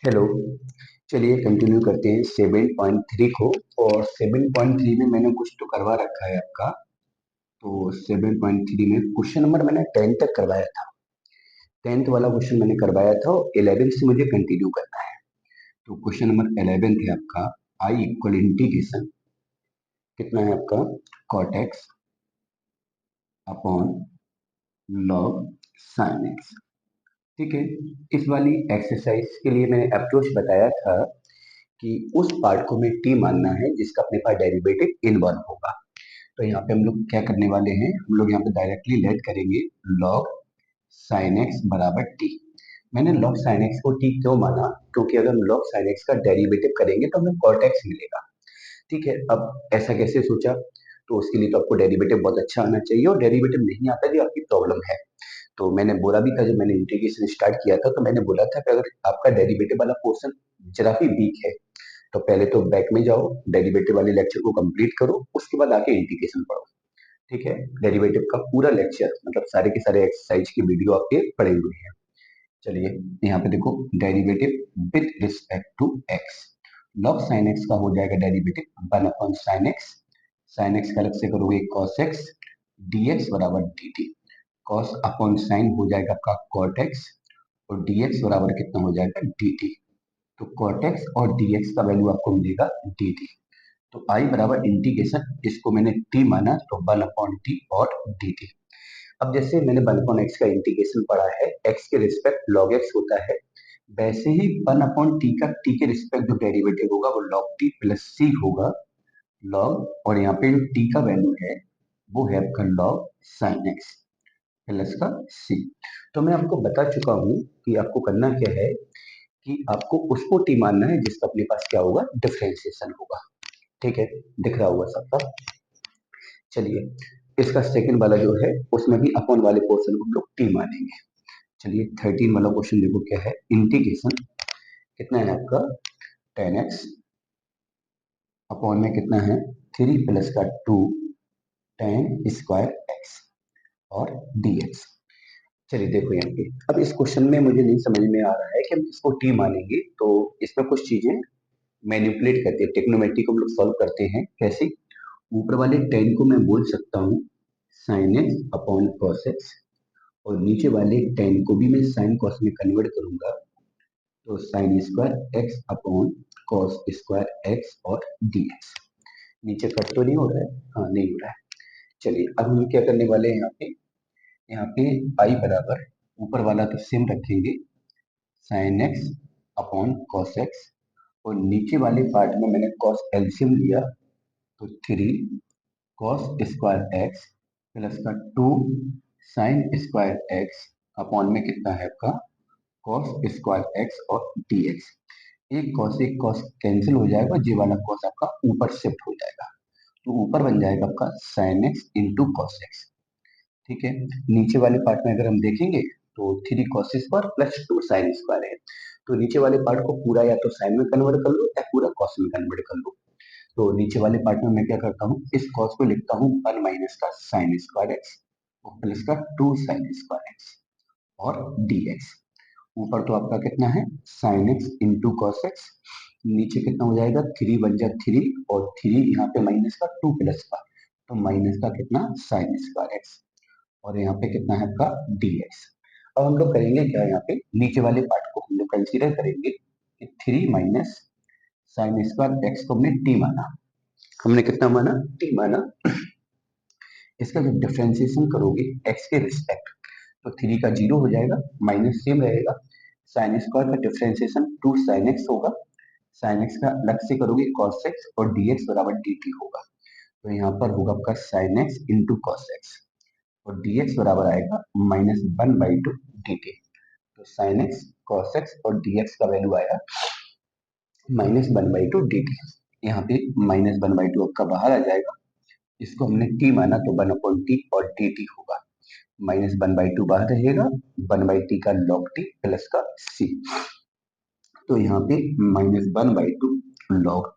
Hello. चलिए continue करते हैं 7.3 को। और 7.3 में मैंने कुछ तो करवा रखा है आपका। तो 7.3 में क्वेश्चन नंबर मैंने 10 तक करवाया था। 10th वाला क्वेश्चन मैंने करवाया था और 11 से मुझे कंटिन्यू करना है। तो क्वेश्चन नंबर 11 है आपका, आई इक्वल इंटीग्रेशन कितना है आपका, cot x upon log sine x. ठीक है। इस वाली एक्सरसाइज के लिए मैंने अप्रोच बताया था कि उस पार्ट को में टी मानना है जिसका अपने पास डेरिवेटिव इनवर्स होगा। तो यहाँ पे हम लोग क्या करने वाले हैं, हम लोग यहाँ पे डायरेक्टली लेट करेंगे लॉग साइन एक्स बराबर टी। मैंने लॉग साइन एक्स को टी क्यों माना, क्योंकि अगर हम लॉग साइन एक्स का डेरिवेटिव करेंगे तो हमें कॉट एक्स मिलेगा। ठीक है। अब ऐसा कैसे सोचा, तो उसके लिए तो आपको डेरिवेटिव बहुत अच्छा आना चाहिए, और डेरिवेटिव नहीं आता जो आपकी प्रॉब्लम है। तो मैंने बोला भी था जब मैंने इंटीग्रेशन स्टार्ट किया था, तो मैंने बोला था कि अगर आपका डेरिवेटिव वाला पोर्शन जरा भी वीक है तो पहले तो बैक में जाओ, डेरिवेटिव वाले लेक्चर को कंप्लीट करो, उसके बाद आके इंटीग्रेशन पढ़ो। ठीक है। डेरिवेटिव का पूरा लेक्चर मतलब सारे के सारे एक्सरसाइज की वीडियो आपके पड़े हुए हैं। चलिए यहाँ पे देखो, derivative with respect to x. Log sine x का हो जाएगा derivative 1 upon sine x. Sine x का अलग से करोगे कॉस एक्स dx बराबर dt। कॉस अपॉन साइन हो जाएगा आपका कॉट एक्स, और dx बराबर कितना हो जाएगा dt। तो कॉट एक्स और dx का वैल्यू आपको मिलेगा dt। तो आई बराबर इंटीग्रेशन, इसको मैंने t माना तो 1/t और dt। अब जैसे मैंने 1/x का इंटीग्रेशन पढ़ा है, x के रिस्पेक्ट log x होता है, वैसे ही 1/t का t के रिस्पेक्ट जो डेरिवेटिव होगा वो log t प्लस c होगा। log, और यहाँ पे जो t का वैल्यू है वो है आपका log sin x प्लस का c। तो मैं आपको बता चुका हूँ कि आपको करना क्या है, कि आपको उसको टी मानना है जिसका अपने पास क्या होगा, डिफरेंशिएशन होगा। ठीक है, दिख रहा होगा सबका। चलिए इसका सेकंड वाला जो है उसमें भी अपॉन वाले पोर्शन को हम लोग टी मानेंगे। चलिए 13 वाला क्वेश्चन देखो क्या है, इंटीग्रेशन कितना है आपका 10x अपॉन में कितना है 3 प्लस का 2 tan स्क्वायर एक्स और dx। चलिए देखो यहाँ पे, अब इस क्वेश्चन में मुझे नहीं समझ में आ रहा है कि हम इसको टी मानेंगे, तो इसमें कुछ चीजें मैनिपुलेट करते हैं, टेक्नोमेट्री को हम लोग सॉल्व करते हैं। कैसे, ऊपर वाले 10 को मैं बोल सकता हूँ sine x upon cos x, और नीचे वाले 10 को भी मैं साइन कॉस में कन्वर्ट करूंगा, तो sign square x upon cos square x और dx। नीचे कट तो नहीं हो रहा है, हाँ नहीं हो रहा है। चलिए अब हम क्या करने वाले हैं, यहाँ पे आई बराबर, ऊपर वाला तो सेम रखेंगे sine x upon cos x, और नीचे वाले पार्ट में मैंने कॉस एलसीएम लिया, तो 3 कॉस स्क्वायर एक्स प्लस का 2 साइन स्क्वायर एक्स अपॉन में कितना है आपका कॉस स्क्वायर एक्स और dx। एक कॉस कैंसिल हो जाएगा, जे वाला कॉस आपका ऊपर शिफ्ट हो जाएगा, तो ऊपर बन जाएगा आपका sign x into cos x. ठीक है। नीचे वाले पार्ट में अगर हम देखेंगे तो 3 cos square plus 2 sine square है, तो नीचे वाले पार्ट को पूरा या तो साइन में कन्वर्ट कर लो या पूरा कॉस में कन्वर्ट कर लो। तो नीचे वाले पार्ट में मैं क्या करता हूँ, इस कॉस को लिखता हूँ 1 माइनस का साइन स्क्वायर एक्स और प्लस का 2 साइन स्क्वायर एक्स और dx। ऊपर तो आपका कितना है sine x into cos x, नीचे कितना हो जाएगा 3 बन जा 3, और 3 यहाँ पे माइनस का 2 प्लस का, तो माइनस का कितना साइन स्क्वायर एक्स, और यहाँ पे कितना है आपका dx। अब हम लोग करेंगे क्या, यहाँ पे नीचे वाले पार्ट को हम लोग कंसीडर करेंगे कि 3 माइनस साइन स्क्वायर एक्स को हमने टी माना, हमने कितना माना टी माना। इसका जब डिफरेंशिएशन करोगे एक्स के रिस्पेक्ट, तो 3 का 0 हो जाएगा, माइनस सेम रहेगा, साइन स्क्वायर का डिफरेंशिएशन 2 साइन एक्स होगा, साइन एक्स का अलग से करोगे कॉस एक्स और dx बराबर dt होगा, तो यहाँ पर होगा आपका sign x into cos x, और dx बराबर आएगा -1/2 dt। तो साइन एक्स कॉस एक्स और dx का वैल्यू आया -1/2 dt। यहाँ पे -1/2 आपका बाहर आ जाएगा, इसको हमने t माना तो 1/t और dt होगा, -1/2 बाहर रहेगा, 1/t का log t प्लस का c। तो यहाँ पे -1/2 log,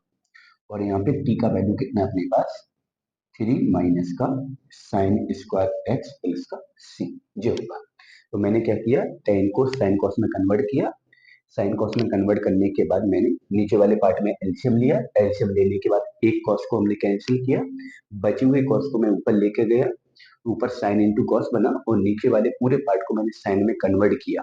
और यहाँ पे t का वैल्यू कितना है अपने पास 3 माइनस का साइन स्क्वायर एक्स प्लस का c जो होगा। तो मैंने क्या किया, tan को साइन कॉस में कन्वर्ट किया, साइन कॉस में कन्वर्ट करने के बाद मैंने नीचे वाले पार्ट में एलसीएम लिया, एलसीएम लेने के बाद एक कॉस को हमने कैंसिल किया, बचे हुए कॉस को मैं ऊपर लेके गया, ऊपर साइन इंटू कॉस बना और नीचे वाले पूरे पार्ट को मैंने साइन में कन्वर्ट किया,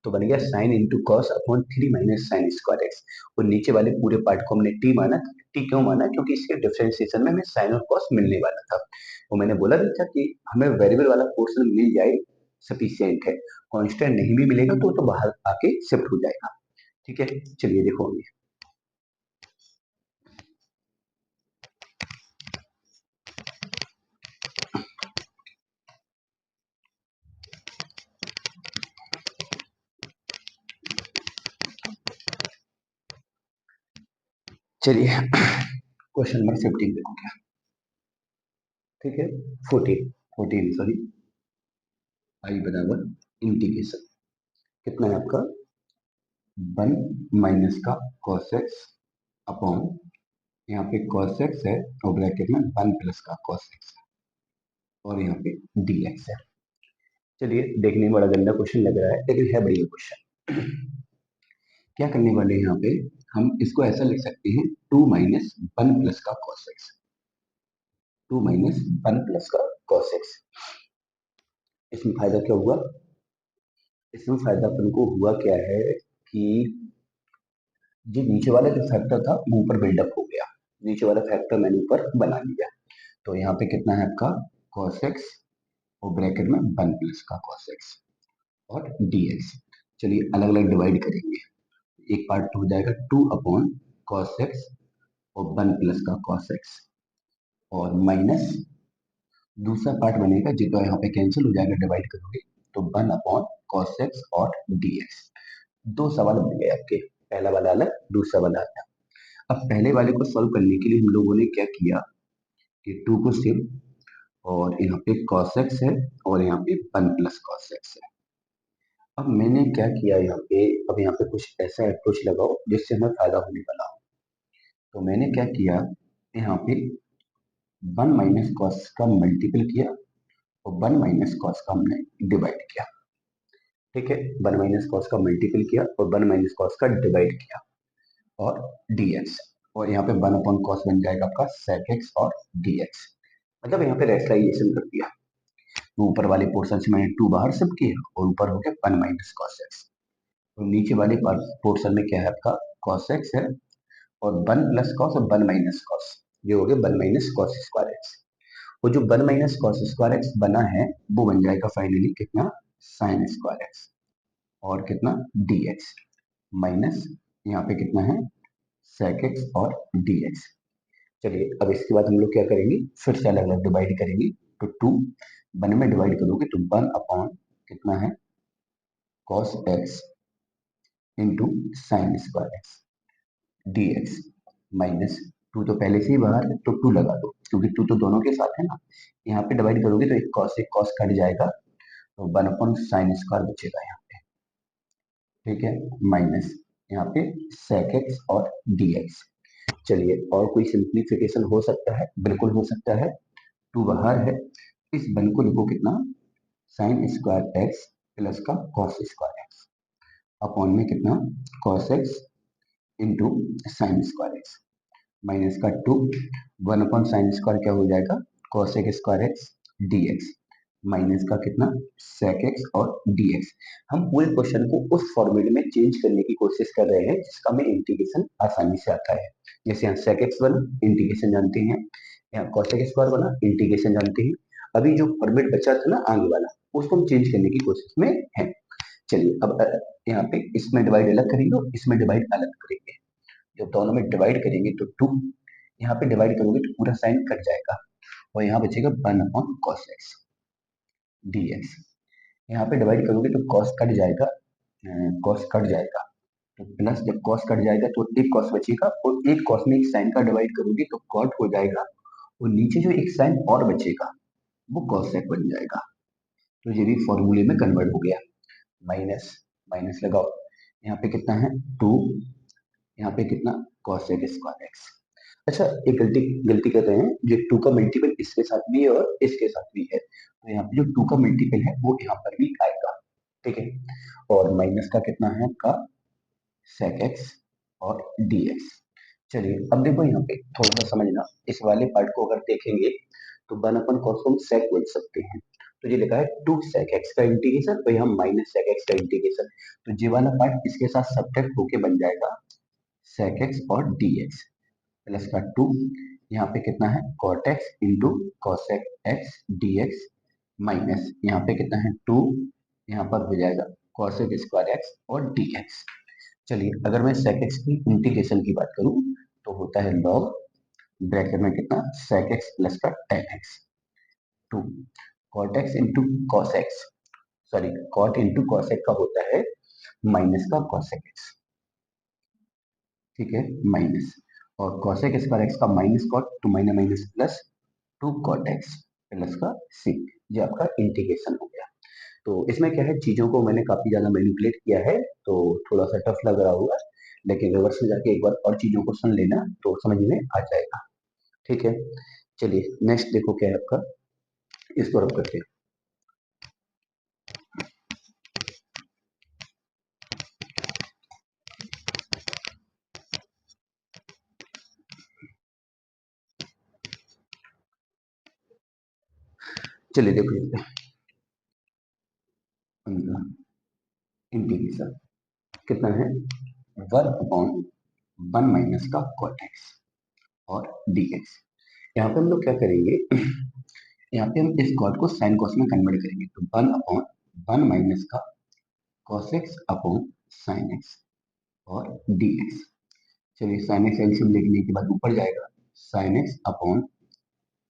तो बन गया sine into cos upon 3 minus sign square x. और नीचे वाले पूरे पार्ट को हमने टी माना। टी क्यों माना? क्योंकि इसके डिफरेंशिएशन में हमें साइन और कॉस मिलने वाला था। वो मैंने बोला भी था कि हमें वेरिएबल वाला पोर्शन मिल जाए सफिशियंट है, कांस्टेंट नहीं भी मिलेगा तो बाहर आके शिफ्ट हो जाएगा। ठीक है, चलिए देखो अभी। चलिए क्वेश्चन नंबर 15 देखो क्या। ठीक है, 14 14 सॉरी, आई बराबर इंटीग्रेशन कितना है आपका 1 माइनस का cos x अपॉन, यहाँ पे cos x है और ब्रैकेट में 1 प्लस का cos x है और यहाँ पे dx है। चलिए देखने में बड़ा गंदा क्वेश्चन लग रहा है लेकिन है बढ़िया क्वेश्चन। क्या करने वाले हैं यहाँ पे, हम इसको ऐसा लिख सकते हैं 2 माइनस 1 प्लस का cos x, 2 माइनस 1 प्लस का cos x। इसमें फायदा क्या हुआ? इसमें फायदा अपन को हुआ क्या है कि जो नीचे वाला जो फैक्टर था वो ऊपर बिल्डअप हो गया, नीचे वाला फैक्टर मैंने ऊपर बना लिया। तो यहाँ पे कितना है आपका cos x और ब्रैकेट में 1 प्लस का cos x और dx। चलिए अलग अलग डिवाइड करेंगे। एक पार्ट तो हो जाएगा 2 अपॉन cos x और 1 प्लस का cos x और माइनस दूसरा पार्ट बनेगा जो तो यहाँ पे कैंसिल हो जाएगा, डिवाइड करोगे तो 1 अपॉन cos x और dx। दो सवाल बन गए आपके, पहला वाला अलग दूसरा वाला अलग। अब पहले वाले को सॉल्व करने के लिए हम लोगों ने क्या किया कि 2 को सिर्फ और यहाँ पे cos x है और यहाँ पे 1 प्लस cos x है। अब मैंने क्या किया यहाँ पे, अब यहाँ पे कुछ ऐसा अप्रोच लगाओ जिससे हमें फायदा होने वाला हो। तो मैंने क्या किया, यहाँ पे 1 माइनस कॉस का मल्टीपल किया और 1 माइनस कॉस का हमने डिवाइड किया। ठीक है, 1 माइनस कॉस का मल्टीपल किया और 1 माइनस कॉस का डिवाइड किया और dx, और यहाँ पे 1 अपॉन कॉस बन जाएगा आपका sec x और dx। मतलब यहाँ पे रेशनलाइजेशन कर दिया, तो ऊपर वाले पोर्शन से मैंने 2 बाहर शिफ्ट किया और ऊपर हो गया 1 माइनस कॉस x। तो नीचे वाले पोर्शन में क्या है आपका cos x है और 1 प्लस कॉस और 1 माइनस कॉस, ये हो गया 1 माइनस कॉस स्क्वायर एक्स। वो जो 1 माइनस कॉस स्क्वायर एक्स बना है वो बन जाएगा फाइनली कितना साइन स्क्वायर एक्स और कितना dx माइनस यहाँ पे कितना है sec x और dx। चलिए अब इसके बाद हम लोग क्या करेंगे, फिर से अलग अलग डिवाइड करेंगे। तो 2 1 में डिवाइड करोगे तो 1 अपॉन कितना है cos x into sine square x dx minus 2 तो पहले से ही बाहर है तो 2 लगा दो क्योंकि 2 तो दोनों के साथ है ना। यहाँ पे डिवाइड करोगे तो एक कॉस कट जाएगा तो 1 अपॉन साइन स्क्वायर बचेगा यहाँ पे। ठीक है, माइनस यहाँ पे sec x और dx। चलिए और कोई सिंप्लीफिकेशन हो सकता है? बिल्कुल हो सकता है। 2 बाहर है, इस 1 को लिखो कितना साइन स्क्वायर एक्स प्लस का कॉस स्क्वायर एक्स अपॉन में कितना cos x into sine square x minus का 2 1 अपॉन साइन स्क्वायर क्या हो जाएगा cosec square x dx minus का कितना sec x और dx। हम पूरे क्वेश्चन को उस फॉर्मूले में चेंज करने की कोशिश कर रहे हैं जिसका हमें इंटीग्रेशन आसानी से आता है। जैसे यहाँ sec x बना इंटीग्रेशन जानते हैं, यहाँ cosec स्क्वायर बना इंटीग्रेशन जानते हैं। अभी जो फॉर्मेट बचा था ना आगे वाला उसको हम चेंज करने की कोशिश में है। चलिए अब यहाँ पे इसमें डिवाइड अलग करेंगे और इसमें डिवाइड अलग करेंगे। जब दोनों में डिवाइड करेंगे तो 2 यहाँ पे डिवाइड करोगे तो पूरा साइन कट जाएगा और यहाँ बचेगा 1 अपॉन cos x dx। यहाँ पे डिवाइड करोगे तो cos कट जाएगा, cos कट जाएगा तो प्लस, जब cos कट जाएगा तो एक cos बचेगा और एक cos में एक साइन का डिवाइड करोगे तो cot हो जाएगा और नीचे जो एक साइन और बचेगा वो cos sec बन जाएगा। तो ये भी फॉर्मूले में कन्वर्ट हो गया। माइनस माइनस लगाओ, यहाँ पे कितना है 2, यहाँ पे कितना cosec स्क्वायर एक्स। अच्छा एक गलती गलती कर रहे हैं, जो 2 का मल्टीपल इसके साथ भी है और इसके साथ भी है तो यहाँ पे जो 2 का मल्टीपल है वो यहाँ पर भी आएगा। ठीक है, और माइनस का कितना है आपका sec x और dx। चलिए अब देखो यहाँ पे थोड़ा सा समझना, इस वाले पार्ट को अगर देखेंगे तो 1/cos को हम sec बोल सकते हैं। तो ये लिखा है 2 sec x का इंटीग्रेशन, तो यहाँ माइनस sec x का इंटीग्रेशन, तो ये वाला पार्ट इसके साथ सब्ट्रैक्ट होके बन जाएगा sec x और dx प्लस का 2, यहाँ पे कितना है cot x into cosec x dx minus यहाँ पे कितना है 2, यहाँ पर हो जाएगा cosec स्क्वायर x और dx। चलिए अगर मैं sec x की इंटीग्रेशन की बात करूं तो होता है log ब्रैकेट में कितना sec x प्लस का tan x 2 cot x into cos x, sorry cot into cos x का होता है माइनस का cosec x, ठीक है माइनस, और cosec स्क्वायर x का माइनस cot, तो minus minus plus 2 cot x plus का c, ये आपका इंटीग्रेशन हो गया। तो इसमें क्या है, चीजों को मैंने काफी ज्यादा मैनिपुलेट किया है तो थोड़ा सा टफ लग रहा होगा, लेकिन रिवर्स में जाके एक बार और चीजों को सुन लेना तो समझ में आ जाएगा, ठीक है। चलिए नेक्स्ट देखो क्या है आपका, इसको रब करते हैं। चलिए देखो इंटीग्रेशन कितना है 1/1 - का cot x और dx। यहाँ पे हम लोग क्या करेंगे, यहाँ पे हम इस कॉट को साइन कॉस में कन्वर्ट करेंगे, तो 1/1 माइनस का cos x upon sine x और dx। चलिए साइन एक्स एलसीएम लेने के बाद ऊपर जाएगा sine x upon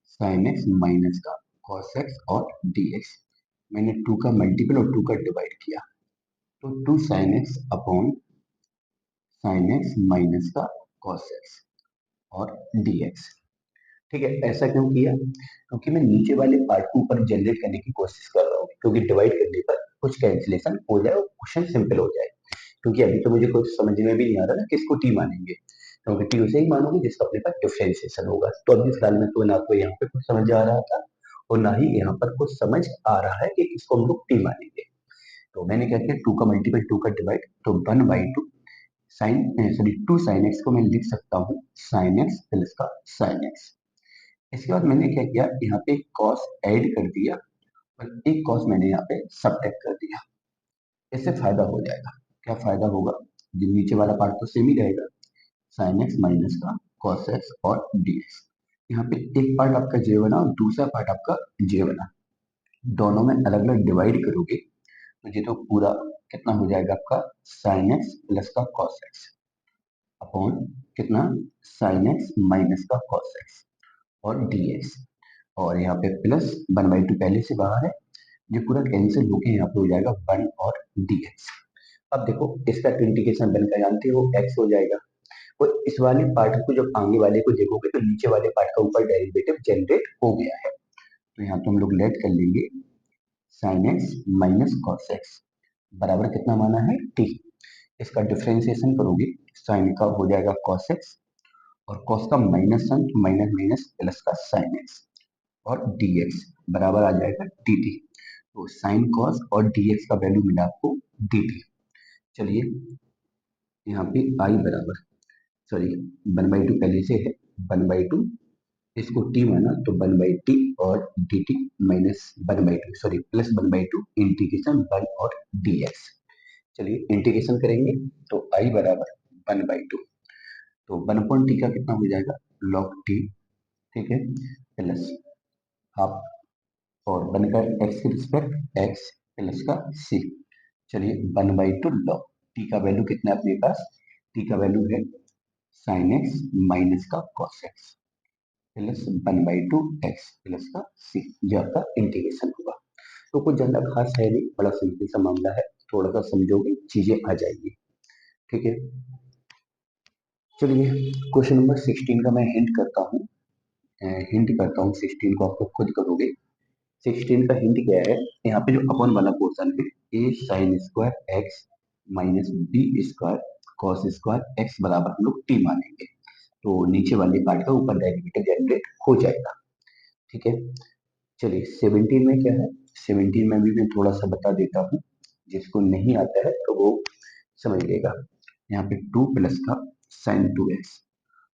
sine x minus का cos x और dx। मैंने 2 का मल्टीपल और 2 का डिवाइड किया, तो 2 sine x upon sine x minus का cos x और dx। ठीक है, ऐसा क्यों किया, क्योंकि मैं नीचे वाले पार्ट को ऊपर जनरेट करने की कोशिश कर रहा हूँ, क्योंकि डिवाइड करने पर कुछ कैंसिलेशन हो जाए और क्वेश्चन सिंपल हो जाए। क्योंकि अभी तो मुझे कुछ समझ में भी नहीं आ रहा ना किसको टी मानेंगे, क्योंकि टी उसे ही मानोगे जिसका अपने पास डिफरेंशिएशन होगा। तो अभी फिलहाल में तो ना तो यहाँ पे कुछ समझ आ रहा था और ना ही यहाँ पर कुछ समझ आ रहा है कि किसको हम लोग टी मानेंगे। तो मैंने क्या किया, 2 का मल्टीपल 2 का डिवाइड, तो 1/2 साइन, सॉरी 2 साइन एक्स को मैं लिख सकता हूँ साइन एक्स प्लस का साइन एक्स। इसके बाद मैंने क्या किया, यहाँ पे कॉस ऐड कर दिया और एक कॉस मैंने यहाँ पे सब्ट्रैक्ट कर दिया। इससे फायदा हो जाएगा, क्या फायदा होगा, जो नीचे वाला पार्ट तो सेम ही रहेगा, साइन एक्स माइनस का कॉस एक्स और डी एक्स। यहाँ पे एक पार्ट आपका जे बना और दूसरा पार्ट आपका जे बना, दोनों में अलग अलग डिवाइड करोगे तो ये तो पूरा कितना हो जाएगा आपका साइन एक्स प्लस का कॉस एक्स अपॉन कितना साइन एक्स माइनस का कॉस एक्स और डी एक्स, और यहाँ पे प्लस 1/2 पहले से बाहर है, ये पूरा कैंसिल होके यहाँ पे हो जाएगा 1 और dx। अब देखो इसका इंटीग्रेशन बन का जानते हो x हो जाएगा, और इस वाले पार्ट को जब आगे वाले को देखोगे तो नीचे वाले पार्ट का ऊपर डेरिवेटिव जनरेट हो गया है, तो यहाँ तो हम लोग लेट कर लेंगे sign x minus cos x बराबर कितना माना है t। इसका डिफरेंशिएशन करोगे साइन का हो जाएगा कॉस एक्स और कॉस का minus sine, minus minus plus का साइन एक्स और dx बराबर आ जाएगा dt। तो साइन कॉस और dx का वैल्यू मिला आपको dt। चलिए यहाँ पे आई बराबर, सॉरी 1/2 पहले से है 1/2, इसको t माना तो 1/t और dt minus 1/2, sorry plus 1/2 integration 1 और dx। चलिए इंटीग्रेशन करेंगे तो आई बराबर 1/2, तो 1/t का कितना हो जाएगा log t, ठीक है, प्लस हाफ और बनकर x के रिस्पेक्ट x प्लस का c। चलिए 1/2 log t का वैल्यू कितना है अपने पास, t का वैल्यू है साइन एक्स माइनस का cos x plus 1/2 x plus का c, ये आपका इंटीग्रेशन होगा। तो कुछ ज्यादा खास है नहीं, बड़ा सिंपल सा मामला है, थोड़ा सा समझोगे चीजें आ जाएगी, ठीक है। चलिए क्वेश्चन नंबर 16 का मैं हिंट करता हूँ, 16 को आप लोग खुद करोगे। 16 का हिंट क्या है, यहाँ पे जो अपॉन वाला पोर्शन है a sine square x minus b square cos square x बराबर हम लोग टी मानेंगे, तो नीचे वाले पार्ट का ऊपर डेरिवेटिव जनरेट हो जाएगा, ठीक है। चलिए 17 में क्या है, 17 में भी मैं थोड़ा सा बता देता हूँ, जिसको नहीं आता है तो वो समझ लेगा। यहाँ पे 2 प्लस का साइन 2x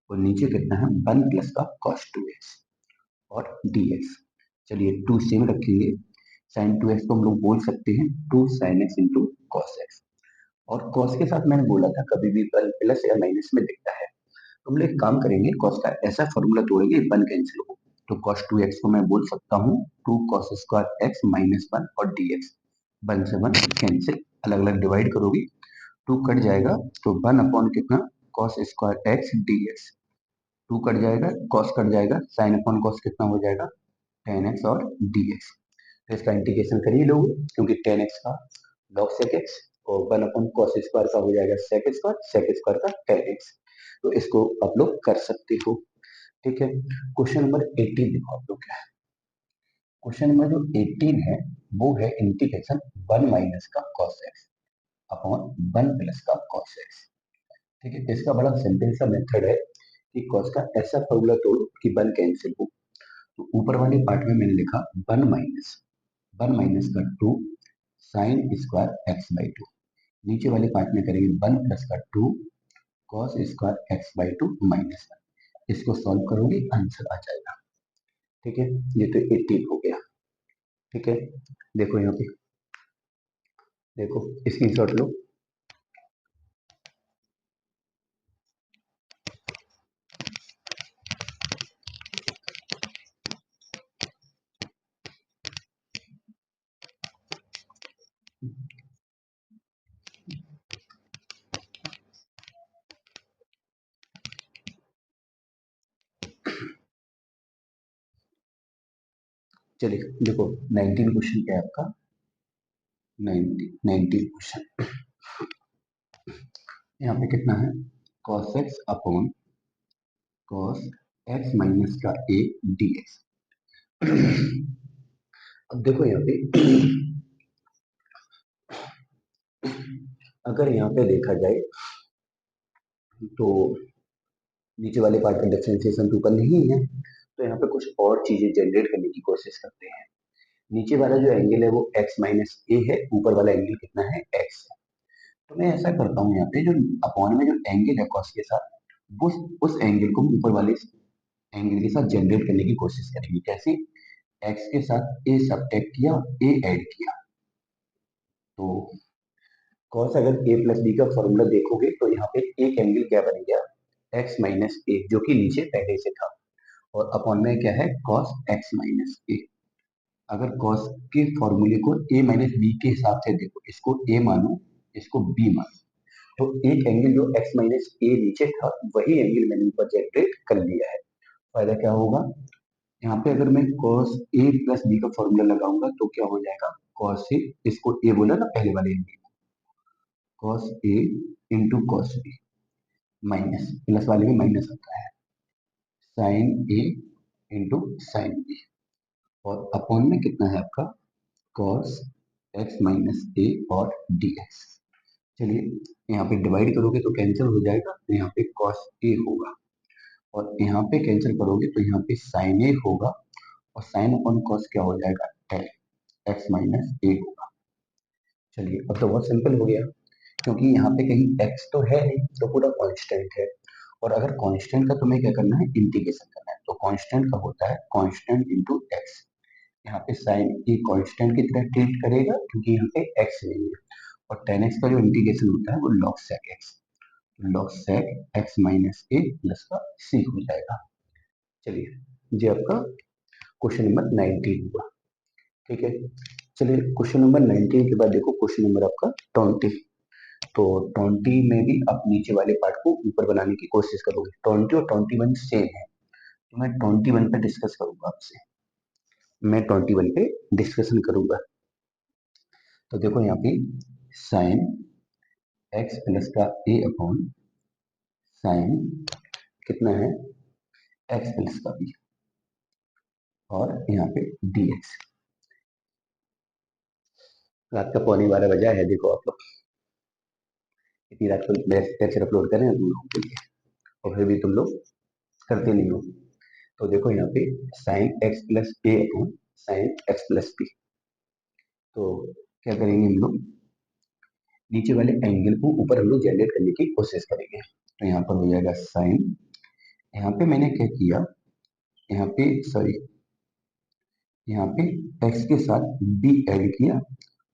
और नीचे कितना है 1 प्लस का कॉस 2x और dx। चलिए 2 सेम रखेंगे। साइन 2x को हम लोग बोल सकते हैं 2 sine x into cos x। और कॉस के साथ मैंने बोला था कभी भी वन प्लस या माइनस में दिखता है, तो हम लोग एक काम करेंगे, कॉस का ऐसा फॉर्मूला तोड़ेंगे वन कैंसिल हो, तो कॉस 2x को मैं बोल सकता हूँ 2 कॉस स्क्वायर x माइनस 1 और dx। 1 से 1 कैंसिल, अलग अलग डिवाइड करोगे 2 कट जाएगा तो 1 अपॉन कितना cos square x dx। 2 cut जाएगा, कॉस कट जाएगा, साइन अपॉन कॉस कितना हो जाएगा tan x और dx। तो इसका इंटीग्रेशन करिए लोग, क्योंकि tan x का log sec x और 1 अपॉन कॉस स्क्वायर का हो जाएगा sec स्क्वायर का tan x। तो इसको आप लोग कर सकते हो। ठीक है, क्वेश्चन नंबर 18 देखो आप लोग क्या है। क्वेश्चन नंबर जो 18 है वो है इंटीग्रेशन 1 माइनस का cos x अपॉन 1 प्लस का cos x। ठीक है, इसका बड़ा सिंपल सा मेथड है कि cos का ऐसा फॉर्मूला तोड़ो कि 1 कैंसिल हो। तो ऊपर वाले पार्ट में मैंने लिखा 1 माइनस का 2 साइन स्क्वायर एक्स बाई 2। नीचे वाले पार्ट में करेंगे 1 प्लस का 2 cos square x by 2 minus 1। इसको सॉल्व करोगे आंसर आ जाएगा। ठीक है, ये तो 18 हो गया। ठीक है, देखो यहाँ पे, देखो स्क्रीनशॉट लो। चलिए देखो 19 क्वेश्चन क्या है आपका, 19 क्वेश्चन। यहाँ पे कितना है cos x upon cos x minus का a dx। अब देखो यहाँ पे अगर यहाँ पे देखा जाए तो नीचे वाले पार्ट का डिफरेंशिएशन तो ऊपर नहीं है, तो यहाँ पे कुछ और चीजें जनरेट करने की कोशिश करते हैं। नीचे वाला जो एंगल है वो x माइनस ए है, ऊपर वाला एंगल कितना है x है। तो मैं ऐसा करता हूँ यहाँ पे जो अपॉन में जो एंगल है cos के साथ, वो उस एंगल को ऊपर वाले एंगल के साथ जनरेट करने की कोशिश करेंगे। कैसे, x के साथ a सब्ट्रैक्ट किया, a ऐड किया, तो cos अगर a प्लस बी का फॉर्मूला देखोगे तो यहाँ पे एक एंगल क्या बन गया x माइनस ए, जो कि नीचे पहले से था, और अपॉन में क्या है cos x माइनस ए। अगर cos के फॉर्मूले को a माइनस बी के हिसाब से देखो, इसको a मानो, इसको b मानो, तो एक एंगल जो x माइनस ए नीचे था वही एंगल मैंने ऊपर जनरेट कर लिया है। फायदा क्या होगा, यहाँ पे अगर मैं cos a प्लस बी का फॉर्मूला लगाऊंगा तो क्या हो जाएगा cos a, इसको a बोला ना पहले वाले angle, cos a into cos b minus, plus वाले में माइनस आता है, sign a into sine B, और अपॉन में कितना है आपका cos x माइनस ए और dx। चलिए यहाँ पे डिवाइड करोगे तो कैंसिल हो जाएगा, तो यहाँ पे cos a होगा, और यहाँ पे कैंसिल करोगे तो यहाँ पे sin a होगा, और साइन अपॉन cos क्या हो जाएगा tan x माइनस ए होगा। चलिए अब तो बहुत सिंपल हो गया, क्योंकि यहाँ पे कहीं x तो है नहीं, तो पूरा कांस्टेंट है, और अगर कांस्टेंट का तुम्हें क्या करना है इंटीग्रेशन करना है, तो कांस्टेंट का होता है कांस्टेंट इंटू एक्स। यहाँ पे साइन ए कांस्टेंट की तरह ट्रीट करेगा क्योंकि यहाँ पे x नहीं है, और tan x का जो इंटीग्रेशन होता है वो log sec x, log sec x minus a plus का c हो जाएगा। चलिए ये आपका क्वेश्चन नंबर 19 हुआ। ठीक है, चलिए क्वेश्चन नंबर 19 के बाद देखो क्वेश्चन नंबर आपका 20। तो 20 में भी आप नीचे वाले पार्ट को ऊपर बनाने की कोशिश करोगे। 20 और 21 सेम है, तो मैं 21 पे डिस्कस करूंगा आपसे, मैं 21 पे डिस्कशन करूंगा। तो देखो यहाँ पे साइन एक्स प्लस का ए अपॉन साइन कितना है एक्स प्लस का बी, और यहाँ पे डी एक्स। रात का 11:15 बजा है, देखो आप लोग इतनी रात को लेक्चर अपलोड करें तुम लोगों के लिए, और फिर भी तुम लोग करते नहीं हो। तो देखो यहाँ पे sine x plus a upon sine x plus b, तो क्या करेंगे हम लोग, नीचे वाले एंगल को ऊपर हम लोग जनरेट करने की कोशिश करेंगे। तो यहाँ पर हो जाएगा साइन, यहाँ पे मैंने क्या किया, यहाँ पे सॉरी, यहाँ पे x के साथ b ऐड किया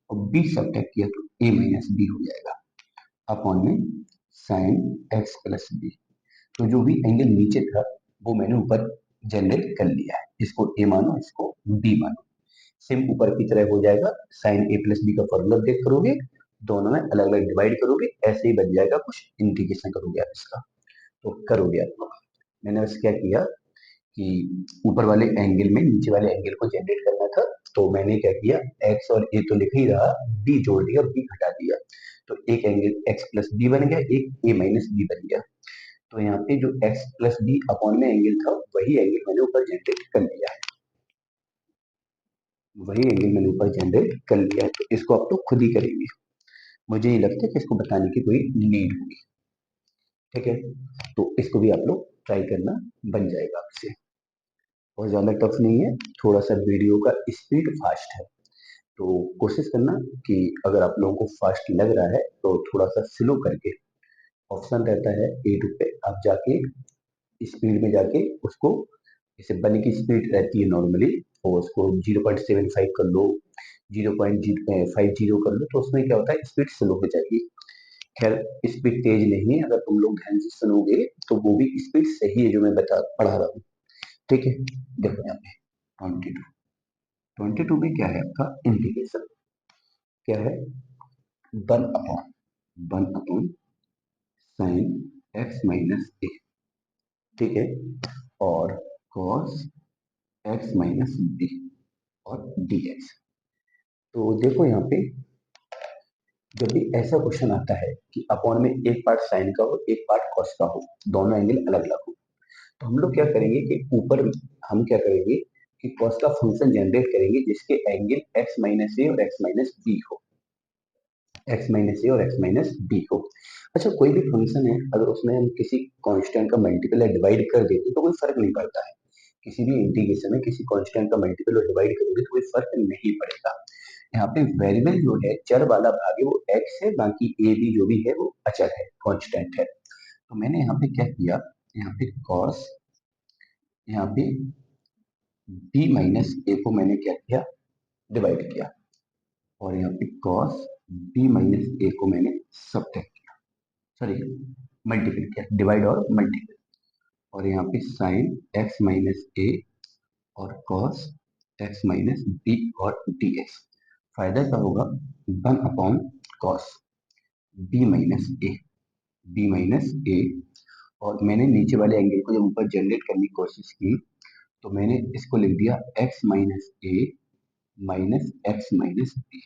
और b सब्ट्रैक्ट किया तो a माइनस बी हो जाएगा अपॉन में साइन x प्लस बी। तो जो भी एंगल नीचे था वो मैंने ऊपर जनरेट कर लिया है, इसको a मानो, इसको b मानो। सेम ऊपर की तरह हो जाएगा, साइन a प्लस बी का फॉर्मूला देख करोगे, दोनों में अलग अलग डिवाइड करोगे, ऐसे ही बन जाएगा, कुछ इंटीग्रेशन करोगे आप इसका। तो करोगे आप, मैंने बस क्या किया कि ऊपर वाले एंगल में नीचे वाले एंगल को जनरेट करना था, तो मैंने क्या किया, x और a तो लिख ही रहा, b जोड़ दिया और b घटा दिया, तो एक एंगल x प्लस बी बन गया, एक a माइनस बी बन गया। तो यहाँ पे जो x प्लस बी अपॉन में एंगल था वही एंगल मैंने ऊपर जनरेट कर लिया है, वही एंगल मैंने ऊपर जनरेट कर लिया है। तो इसको आप तो खुद ही करेंगे, मुझे नहीं लगता कि इसको बताने की कोई नीड होगी। ठीक है, तो इसको भी आप लोग ट्राई करना, बन जाएगा आपसे, बहुत ज्यादा टफ नहीं है, थोड़ा सा वीडियो का स्पीड फास्ट है, तो कोशिश करना कि अगर आप लोगों को फास्ट लग रहा है तो थोड़ा सा स्लो करके, ऑप्शन रहता है A2 पे, आप जाके स्पीड में जाके उसको, जैसे बन की स्पीड रहती है नॉर्मली, तो उसको 0.75 कर लो, 0.50 कर लो, तो उसमें क्या होता है, स्पीड स्लो हो जाएगी। खैर स्पीड तेज नहीं है, अगर तुम लोग ध्यान से सुनोगे तो वो भी स्पीड सही है जो मैं बता पढ़ा रहा हूँ। ठीक है, देखो यहाँ पे 22, 22 में क्या है आपका इंटीग्रेशन, क्या है, one upon sine x minus a, ठीक है, और कॉस एक्स माइनस बी और डी एक्स। तो देखो यहाँ पे जब भी ऐसा क्वेश्चन आता है कि अपॉन में एक पार्ट साइन का हो एक पार्ट कॉस का हो, दोनों एंगल अलग अलग हो, तो हम लोग क्या करेंगे कि ऊपर हम क्या करेंगे कि कॉस का फंक्शन जनरेट करेंगे जिसके एंगल एक्स माइनस ए और एक्स माइनस बी हो, एक्स माइनस ए और एक्स माइनस बी हो। अच्छा, कोई भी फंक्शन है अगर उसमें हम किसी कांस्टेंट का मल्टीपल या डिवाइड कर देते तो कोई फर्क नहीं पड़ता है, किसी भी इंटीग्रेशन में किसी कांस्टेंट का मल्टीपल और डिवाइड करोगे तो कोई फर्क नहीं पड़ेगा। यहाँ पे वेरिएबल जो है, चर वाला भाग है वो एक्स है, बाकी ए बी जो भी है वो अचर है, कांस्टेंट है। तो मैंने यहाँ पे क्या किया, यहाँ पे कॉस, यहाँ पे बी माइनस ए को मैंने क्या किया, डिवाइड किया, और यहाँ पे कॉस बी माइनस ए को मैंने सब्ट्रैक्ट किया, सॉरी मल्टीपल किया, डिवाइड और मल्टीपल, और यहाँ पे साइन एक्स माइनस ए और कॉस एक्स माइनस बी और डी एक्स। फायदा क्या होगा, one upon cos b minus a, b minus a, और मैंने नीचे वाले एंगल को जब ऊपर जनरेट करने की कोशिश की तो मैंने इसको लिख दिया एक्स माइनस ए माइनस एक्स माइनस बी,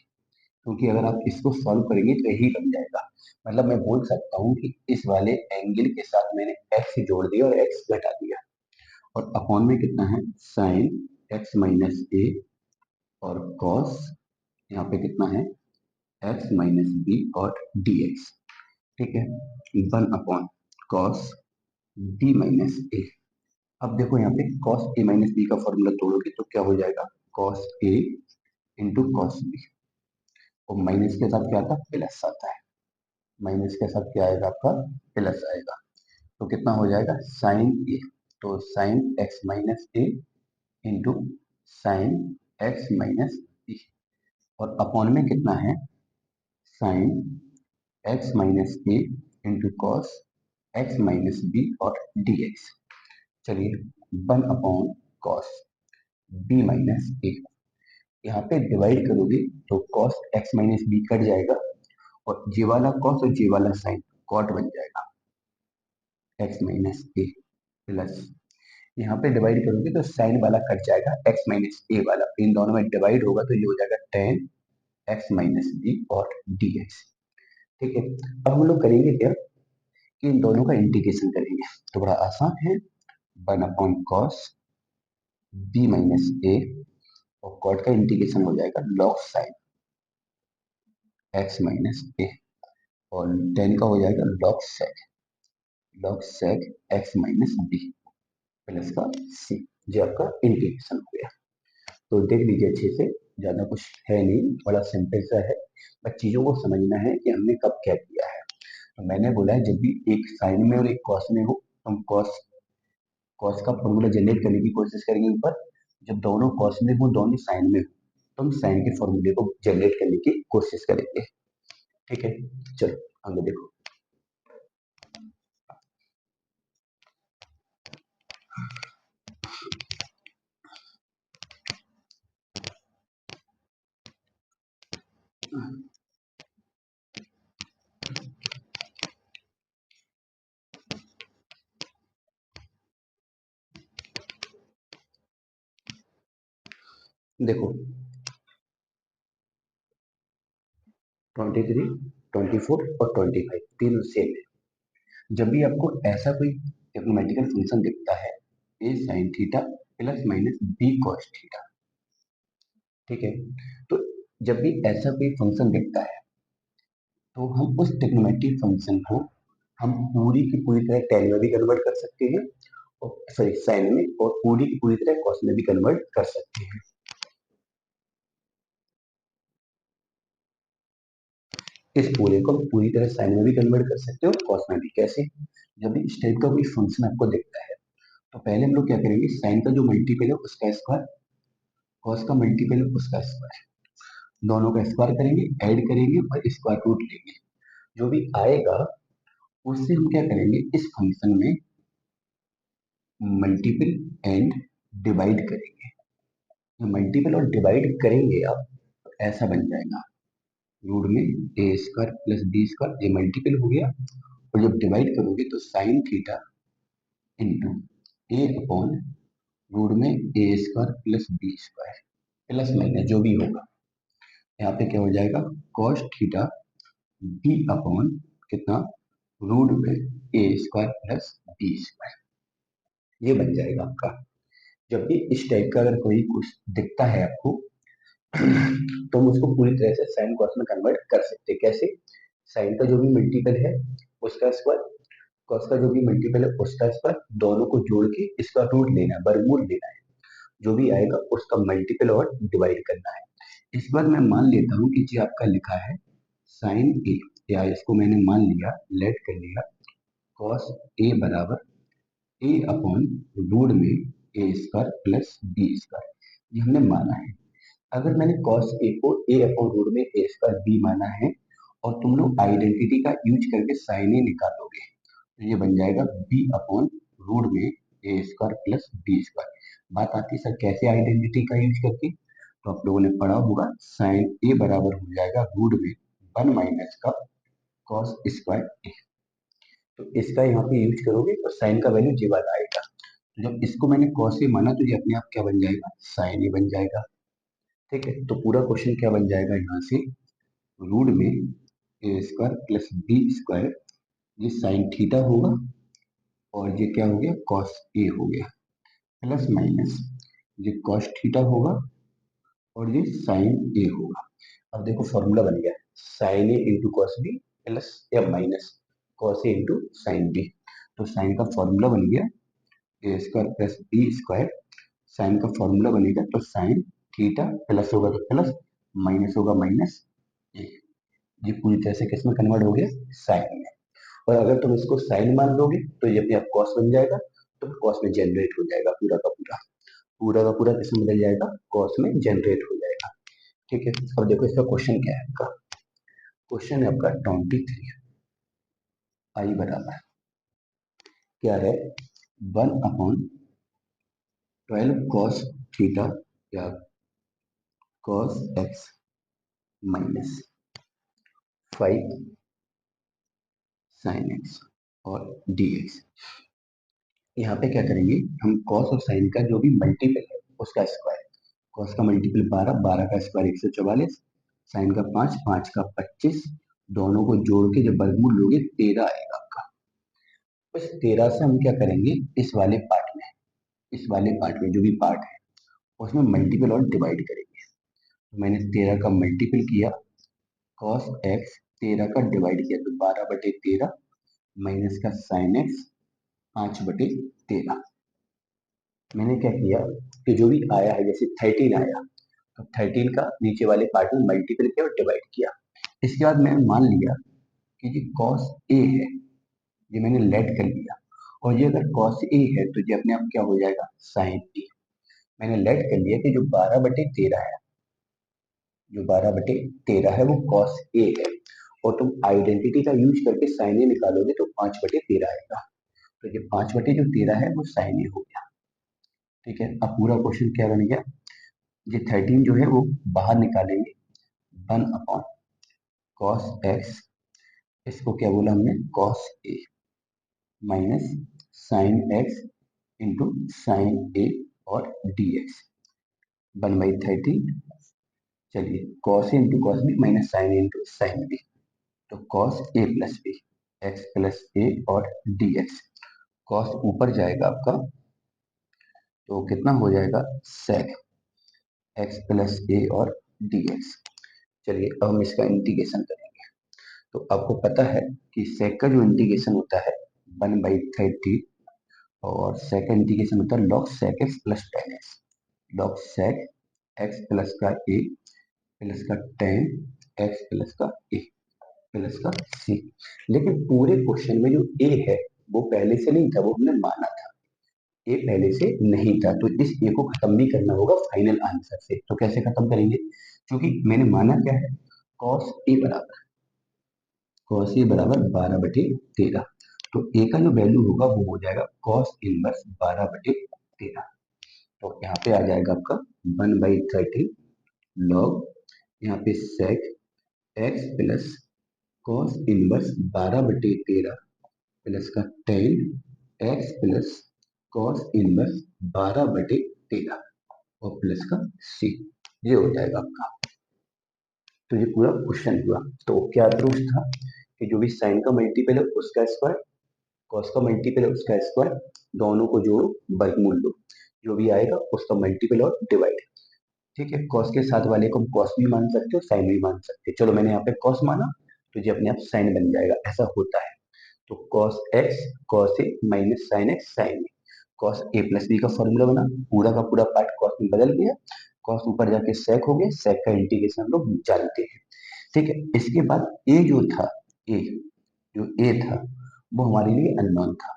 क्योंकि अगर आप इसको सॉल्व करेंगे तो यही बन जाएगा। मतलब मैं बोल सकता हूँ कि इस वाले एंगल के साथ मैंने एक्स जोड़ दिया और एक्स घटा दिया, और अपॉन में कितना है, साइन एक्स माइनस ए और कॉस, यहाँ पे कितना है, एक्स माइनस बी और डी एक्स। ठीक है, one upon cos b minus a. अब देखो यहाँ पे कॉस ए माइनस बी का फॉर्मूला तोड़ोगे तो क्या हो जाएगा, cos a into cos b, और माइनस के साथ क्या आता है, प्लस आता है, माइनस के साथ क्या आएगा आपका, प्लस आएगा, तो कितना हो जाएगा, साइन ए, तो sine x minus a into sine x minus b, और अपॉन में कितना है, sine x minus a into cos x minus b और डी एक्स। चलिए one upon cos b minus a, यहाँ पे डिवाइड करोगे तो कॉस एक्स माइनस बी कट जाएगा, और जे वाला कॉस और जे वाला साइन कॉट बन जाएगा, एक्स माइनस ए प्लस, यहाँ पे डिवाइड करोगे तो साइन वाला कट जाएगा, एक्स माइनस ए वाला, इन दोनों में डिवाइड होगा तो ये हो जाएगा टेन एक्स माइनस बी और डी एक्स। ठीक है, अब हम लोग करेंगे क्या कि इन दोनों का इंटीग्रेशन करेंगे, तो बड़ा आसान है, one upon cos b minus a, और कॉट का इंटीग्रेशन हो जाएगा log sine x minus a, और टेन का हो जाएगा log sec x minus B plus का सी, जो आपका इंटीग्रेशन हो गया। तो देख लीजिए अच्छे से, ज़्यादा कुछ है नहीं, बड़ा सिंपल सा है, बस चीज़ों को समझना है कि हमने कब क्या किया है। तो मैंने बोला है जब भी एक साइन में और एक कॉस में हो, हम कॉस कॉस का फॉर्मूला जनरेट करने की कोशिश करेंगे ऊपर। जब दोनों कॉस में हो, दोनों साइन में हो, तो हम साइन के फॉर्मूले को जनरेट करने की कोशिश करेंगे। ठीक है, चलो आगे देखो। देखो 23, 24 और 25 तीनों सेम है। जब भी आपको ऐसा कोई मैथमेटिकल फंक्शन दिखता है, a sine theta plus minus b cos theta, ठीक है, तो जब भी ऐसा कोई फंक्शन दिखता है, तो हम उस ट्रिग्नोमेट्रिक फंक्शन को हम पूरी की पूरी तरह टेन में भी कन्वर्ट कर सकते हैं, और सॉरी साइन में, और पूरी की पूरी तरह कॉस में भी कन्वर्ट कर सकते हैं। इस पूरे को पूरी तरह साइन में भी कन्वर्ट कर सकते हो, कॉस में भी। कैसे? जब भी इस टाइप का कोई फंक्शन आपको दिखता है, तो पहले हम लोग क्या करेंगे, साइन का जो मल्टीपल है उसका स्क्वायर, कॉस का मल्टीपल है उसका स्क्वायर, दोनों का स्क्वायर करेंगे, ऐड करेंगे और स्क्वायर रूट लेंगे। जो भी आएगा उससे हम क्या करेंगे, इस फंक्शन में मल्टीपल एंड डिवाइड करेंगे। जो मल्टीपल और डिवाइड करेंगे आप, तो ऐसा बन जाएगा, रूट में a square plus b square, ये मल्टीपल हो गया, और जब डिवाइड करोगे तो sine theta into a upon root में a square plus b square, plus minus जो भी होगा, यहाँ पे क्या हो जाएगा, कॉस थीटा बी अपॉन कितना, रूट में a square plus b square, ये बन जाएगा आपका। जब भी इस टाइप का अगर कोई कुछ दिखता है आपको, तो हम उसको पूरी तरह से साइन कॉस में कन्वर्ट कर सकते हैं। कैसे? साइन का जो भी मल्टीपल है उसका स्क्वायर, कॉस का जो भी मल्टीपल है उसका स्क्वायर, दोनों को जोड़ के इसका रूट लेना है, वर्गमूल लेना है, जो भी आएगा उसका मल्टीपल और डिवाइड करना है। इस बार मैं मान लेता हूँ कि जी आपका लिखा है साइन ए, या इसको मैंने मान लिया, लेट कर लिया, कॉस ए बराबर ए अपॉन रूट में a square plus b square, ये हमने माना है। अगर मैंने cos a को a अपॉन रूट में a स्क्वायर b माना है, और तुम लोग आइडेंटिटी का यूज करके साइन a निकालोगे, तो ये बन जाएगा b अपॉन रूट में a square plus b square. बात आती है सर कैसे आइडेंटिटी का यूज करके, तो आप लोगों ने पढ़ा होगा, साइन a बराबर हो जाएगा रूट में 1 का cos स्क्वायर a। तो इसका यहाँ पे यूज करोगे तो साइन का वैल्यू ये वाला आएगा। तो जब इसको मैंने cos a माना, तो ये अपने आप क्या बन जाएगा, साइन a बन जाएगा। ठीक है, तो पूरा क्वेश्चन क्या बन जाएगा यहाँ से, रूट में a square plus b square, ये साइन थीटा होगा, और ये क्या हो गया, कॉस ए हो गया, प्लस माइनस ये कॉस थीटा होगा, और ये साइन ए होगा। अब देखो फॉर्मूला बन गया, sine a into cos b plus या minus cos a into sine b. तो साइन का फॉर्मूला बन गया a square plus b square, sine का फॉर्मूला बनेगा तो साइन थीटा, प्लस होगा तो प्लस, माइनस होगा माइनस ए। ये पूरी तरह से किस में कन्वर्ट हो गया, साइन में। और अगर तुम इसको साइन मान लोगे तो ये अपने आप कॉस बन जाएगा, तो कॉस में जनरेट हो जाएगा पूरा का पूरा, पूरा का पूरा किस में बदल जाएगा, कॉस में जनरेट हो जाएगा। ठीक है, अब देखो इसका क्वेश्चन क्या है आपका, क्वेश्चन है आपका 23, आई बराबर क्या है, 1/12 कॉस थीटा या cos x minus 5 sign x और डी एक्स। यहाँ पे क्या करेंगे हम, कॉस और साइन का जो भी मल्टीपल है उसका स्क्वायर, कॉस का मल्टीपल 12, 12 का स्क्वायर 144, साइन का 5, 5 का 25, दोनों को जोड़ के जब वर्गमूल लोगे 13 आएगा आपका। बस 13 से हम क्या करेंगे, इस वाले पार्ट में, इस वाले पार्ट में जो भी पार्ट है उसमें मल्टीपल और डिवाइड करेंगे। तो मैंने 13 का मल्टीपल किया, कॉस एक्स 13 का डिवाइड किया, तो 12/13 माइनस का साइन एक्स 5/13। मैंने क्या किया कि जो भी आया है, जैसे 13 आया, तो 13 का नीचे वाले पार्ट में मल्टीपल किया और डिवाइड किया। इसके बाद मैंने मान लिया कि ये कॉस ए है, ये मैंने लेट कर लिया, और ये अगर कॉस ए है तो ये अपने आप क्या हो जाएगा, साइन ए। मैंने लेट कर लिया कि जो 12/13 है, जो 12/13 है वो कॉस ए है, और तुम आइडेंटिटी का यूज करके साइन ए निकालोगे तो 5/13 आएगा। तो ये 5/13 है वो साइन ए हो गया। ठीक है, अब पूरा क्वेश्चन क्या बन गया, ये 13 जो है वो बाहर निकालेंगे, 1 अपॉन कॉस एक्स, इसको क्या बोला हमने, cos a, minus sine x into sine a और डी एक्स, 1/13। चलिए cos a into cos b minus sine a into sine b, तो cos a plus b, x plus a और d x. Cos ऊपर जाएगा आपका तो कितना हो जाएगा, सेक एक्स प्लस ए और डी एक्स। चलिए अब हम इसका इंटीग्रेशन करेंगे। तो आपको पता है कि सेक का जो इंटीग्रेशन होता है 1/13, और सेक का इंटीग्रेशन होता है log sec x plus tan x, log sec x plus का ए प्लस का टेन एक्स प्लस का ए प्लस का सी। लेकिन पूरे क्वेश्चन में जो ए है वो पहले से नहीं था, वो हमने माना था, ए पहले से नहीं था, तो इस ए को खत्म भी करना होगा फाइनल आंसर से। तो कैसे खत्म करेंगे, क्योंकि मैंने माना क्या है, कॉस ए बराबर 12/13, तो ए का जो वैल्यू होगा वो हो जाएगा कॉस इनवर्स 12/13। तो यहाँ पे आ जाएगा आपका 1/13 लॉग, यहाँ पे sec x plus cos inverse 12/13 plus का ten x plus cos inverse 12/13 और प्लस का सी, ये हो जाएगा आपका। तो ये पूरा क्वेश्चन हुआ। तो क्या प्रूफ था कि जो भी साइन का मल्टीपल है उसका स्क्वायर, कॉस का मल्टीपल है उसका स्क्वायर, दोनों को जोड़ो, वर्गमूल लो, जो भी आएगा उसका मल्टीपल और डिवाइड। ठीक है, कॉस के साथ वाले को हम कॉस भी मान सकते हो, साइन भी मान सकते हो। चलो मैंने यहाँ पे कॉस माना तो ये अपने आप साइन बन जाएगा, ऐसा होता है। तो cos x cos a minus sine x sign A, cos a plus B का फॉर्मूला बना, पूरा का पूरा पार्ट कॉस में बदल गया, कॉस ऊपर जाके सेक हो गया, सेक का इंटीग्रेशन हम लोग जानते हैं। ठीक है, इसके बाद ए जो था, ए जो ए था वो हमारे लिए अननोन था,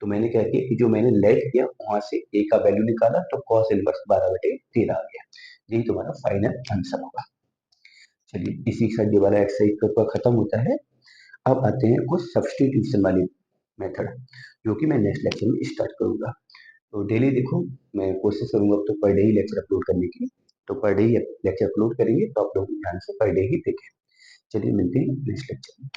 तो मैंने क्या किया कि जो मैंने लेट किया वहां से ए का वैल्यू निकाला, तो कॉस इनवर्स 12/13 आ गया। यही तुम्हारा फाइनल आंसर होगा। चलिए इसी के साथ ये वाला एक्सरसाइज का खत्म होता है। अब आते हैं कुछ सब्स्टिट्यूशन वाली मेथड, जो कि मैं नेक्स्ट लेक्चर में स्टार्ट करूंगा। तो डेली देखो, मैं कोशिश करूंगा अब तो पर डे ही लेक्चर अपलोड करने की, तो पर डे ही लेक्चर अपलोड करेंगे, तो आप लोग ध्यान से पर डे ही देखें। चलिए मिलते हैं नेक्स्ट लेक्चर में।